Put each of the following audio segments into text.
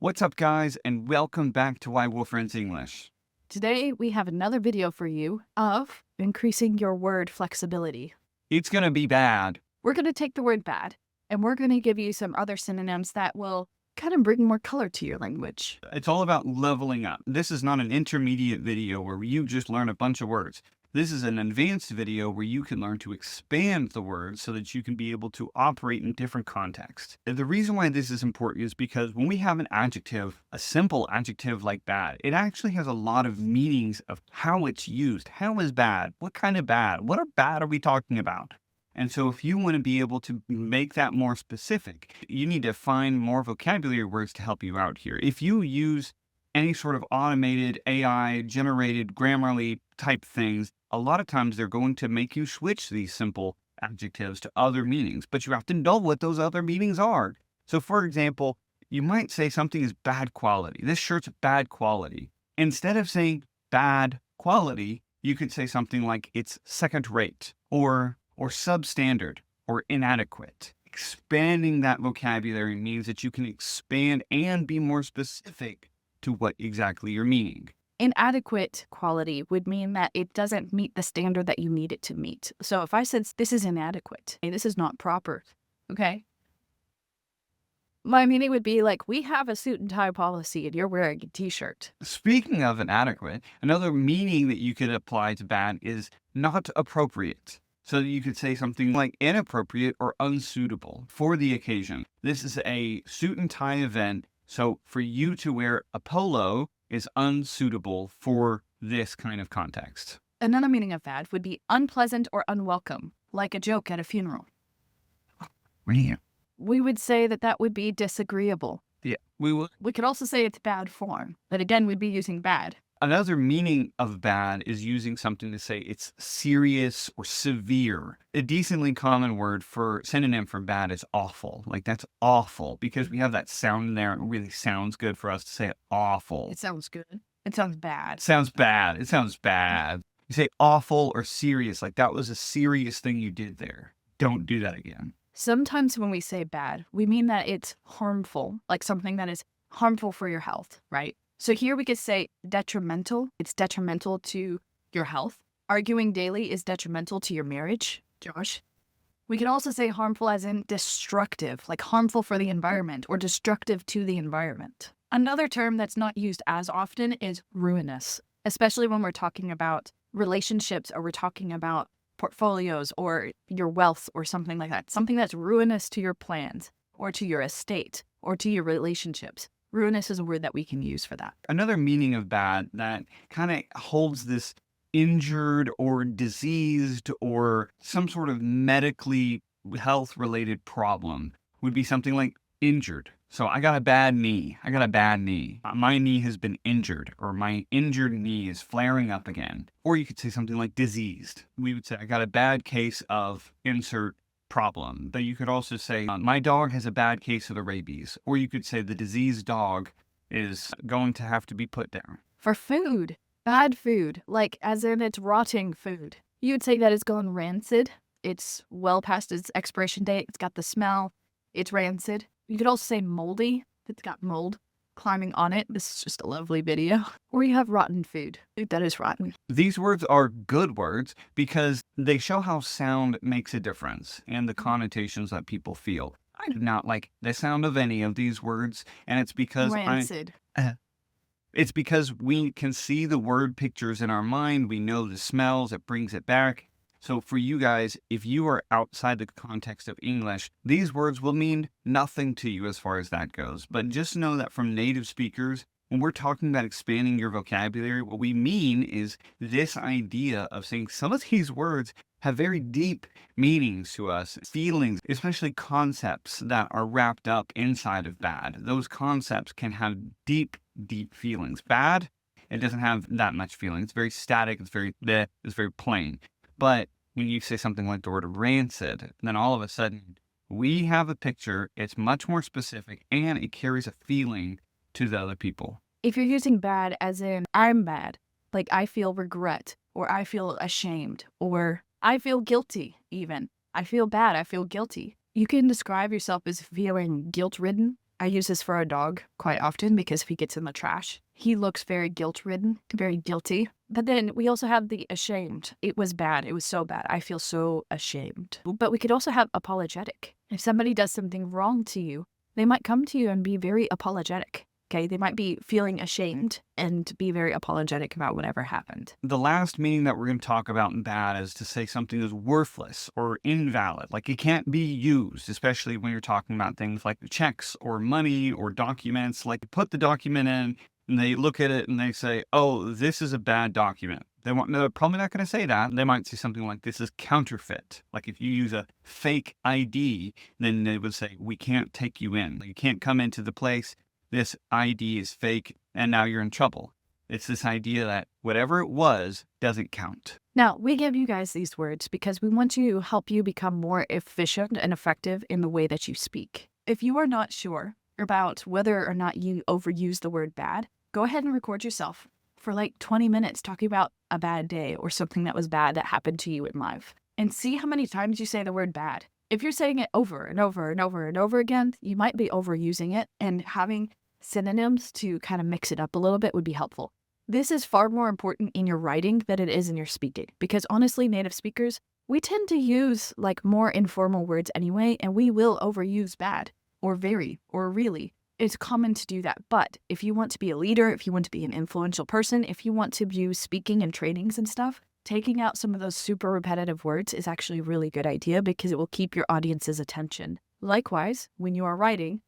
What's up, guys, and welcome back to Waiguo Friends English. Today, we have another video for you of increasing your word flexibility. It's gonna be bad. We're going to take the word bad, and we're going to give you some other synonyms that will kind of bring more color to your language. It's all about leveling up. This is not an intermediate video where you just learn a bunch of words. This is an advanced video where you can learn to expand the words so that you can be able to operate in different contexts. The reason why this is important is because when we have an adjective, a simple adjective like bad, it actually has a lot of meanings of how it's used. How is bad? What kind of bad? What bad are we talking about? And so if you want to be able to make that more specific, you need to find more vocabulary words to help you out here. If you use any sort of automated AI generated Grammarly type things, a lot of times they're going to make you switch these simple adjectives to other meanings, but you have to know what those other meanings are. So for example, you might say something is bad quality. This shirt's bad quality. Instead of saying bad quality, you could say something like it's second rate or substandard or inadequate. Expanding that vocabulary means that you can expand and be more specific to what exactly you're meaning. Inadequate quality would mean that it doesn't meet the standard that you need it to meet. So if I said, this is inadequate, this is not proper, okay? My meaning would be like, we have a suit and tie policy and you're wearing a t-shirt. Speaking of inadequate, another meaning that you could apply to bad is not appropriate. So you could say something like inappropriate or unsuitable for the occasion. This is a suit and tie event, so for you to wear a polo is unsuitable for this kind of context. Another meaning of bad would be unpleasant or unwelcome, like a joke at a funeral. Yeah. We would say that that would be disagreeable. Yeah, we would. We could also say it's bad form, but again, we'd be using bad. Another meaning of bad is using something to say it's serious or severe. A decently common word for synonym for bad is awful. Like, that's awful, because we have that sound in there. It really sounds good for us to say awful. It sounds good. It sounds bad. It sounds bad. It sounds bad. You say awful or serious, like that was a serious thing you did there. Don't do that again. Sometimes when we say bad, we mean that it's harmful, like something that is harmful for your health, right? So here we could say detrimental. It's detrimental to your health. Arguing daily is detrimental to your marriage, Josh. We can also say harmful as in destructive, like harmful for the environment or destructive to the environment. Another term that's not used as often is ruinous, especially when we're talking about relationships or we're talking about portfolios or your wealth or something like that. Something that's ruinous to your plans or to your estate or to your relationships. Ruinous is a word that we can use for that. Another meaning of bad that kind of holds this injured or diseased or some sort of medically health-related problem would be something like injured. So I got a bad knee. I got a bad knee. My knee has been injured, or my injured knee is flaring up again. Or you could say something like diseased. We would say I got a bad case of insert problem. But you could also say my dog has a bad case of the rabies. Or you could say the diseased dog is going to have to be put down. For food, bad food, like as in it's rotting food. You would say that it's gone rancid. It's well past its expiration date. It's got the smell. It's rancid. You could also say moldy. It's got mold climbing on it. This is just a lovely video. Or you have rotten food. Food that is rotten. These words are good words because they show how sound makes a difference and the connotations that people feel. I do not like the sound of any of these words, and it's because Rancid. it's because we can see the word pictures in our mind. We know the smells. It brings it back. So for you guys, if you are outside the context of English, these words will mean nothing to you as far as that goes. But just know that from native speakers, when we're talking about expanding your vocabulary, what we mean is this idea of saying some of these words have very deep meanings to us, feelings, especially concepts that are wrapped up inside of bad. Those concepts can have deep, deep feelings. Bad, it doesn't have that much feeling. It's very static. It's very plain. But when you say something like the word rancid, then all of a sudden we have a picture, it's much more specific, and it carries a feeling to the other people. If you're using bad as in I'm bad, like I feel regret, or I feel ashamed, or I feel guilty even. I feel bad, I feel guilty. You can describe yourself as feeling guilt-ridden, I use this for our dog quite often because if he gets in the trash, he looks very guilt-ridden, very guilty. But then we also have the ashamed. It was bad. It was so bad. I feel so ashamed. But we could also have apologetic. If somebody does something wrong to you, they might come to you and be very apologetic. Okay, they might be feeling ashamed and be very apologetic about whatever happened. The last meaning that we're going to talk about in bad is to say something is worthless or invalid. Like it can't be used, especially when you're talking about things like checks or money or documents. Like you put the document in and they look at it and they say, oh, this is a bad document. They're probably not going to say that. They might say something like this is counterfeit. Like if you use a fake ID, then they would say, we can't take you in. Like, you can't come into the place. This ID is fake, and now you're in trouble. It's this idea that whatever it was doesn't count. Now, we give you guys these words because we want to help you become more efficient and effective in the way that you speak. If you are not sure about whether or not you overuse the word bad, go ahead and record yourself for like 20 minutes talking about a bad day or something that was bad that happened to you in life. And see how many times you say the word bad. If you're saying it over and over and over and over again, you might be overusing it, and having synonyms to kind of mix it up a little bit would be helpful. This is far more important in your writing than it is in your speaking, because honestly, native speakers, we tend to use like more informal words anyway, and we will overuse bad or very or really. It's common to do that. But if you want to be a leader, if you want to be an influential person, if you want to use speaking and trainings and stuff, taking out some of those super repetitive words is actually a really good idea because it will keep your audience's attention. Likewise, when you are writing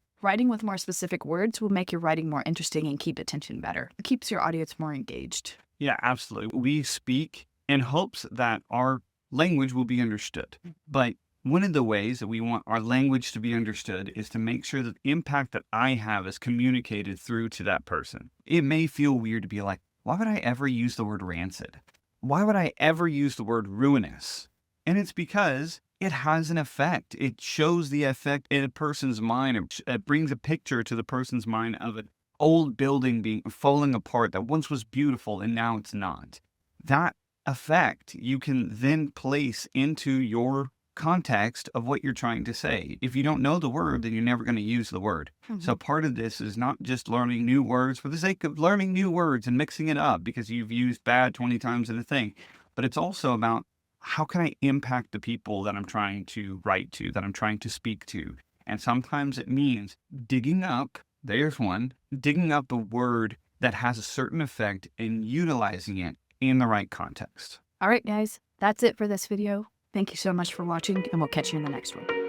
with more specific words will make your writing more interesting and keep attention better. It keeps your audience more engaged. Yeah, absolutely. We speak in hopes that our language will be understood. But one of the ways that we want our language to be understood is to make sure that the impact that I have is communicated through to that person. It may feel weird to be like, why would I ever use the word rancid? Why would I ever use the word ruinous? And it's because it has an effect. It shows the effect in a person's mind. It brings a picture to the person's mind of an old building falling apart that once was beautiful and now it's not. That effect you can then place into your context of what you're trying to say. If you don't know the word, then you're never going to use the word. So part of this is not just learning new words for the sake of learning new words and mixing it up because you've used bad 20 times in a thing, but it's also about how can I impact the people that I'm trying to write to, that I'm trying to speak to. And sometimes it means digging up a word that has a certain effect and utilizing it in the right context. All right, guys, that's it for this video. Thank you so much for watching, and we'll catch you in the next one.